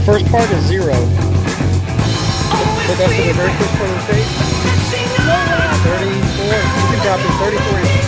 first part is 0. Put that to the very first part of the tape. 34. You can drop in 34 inches.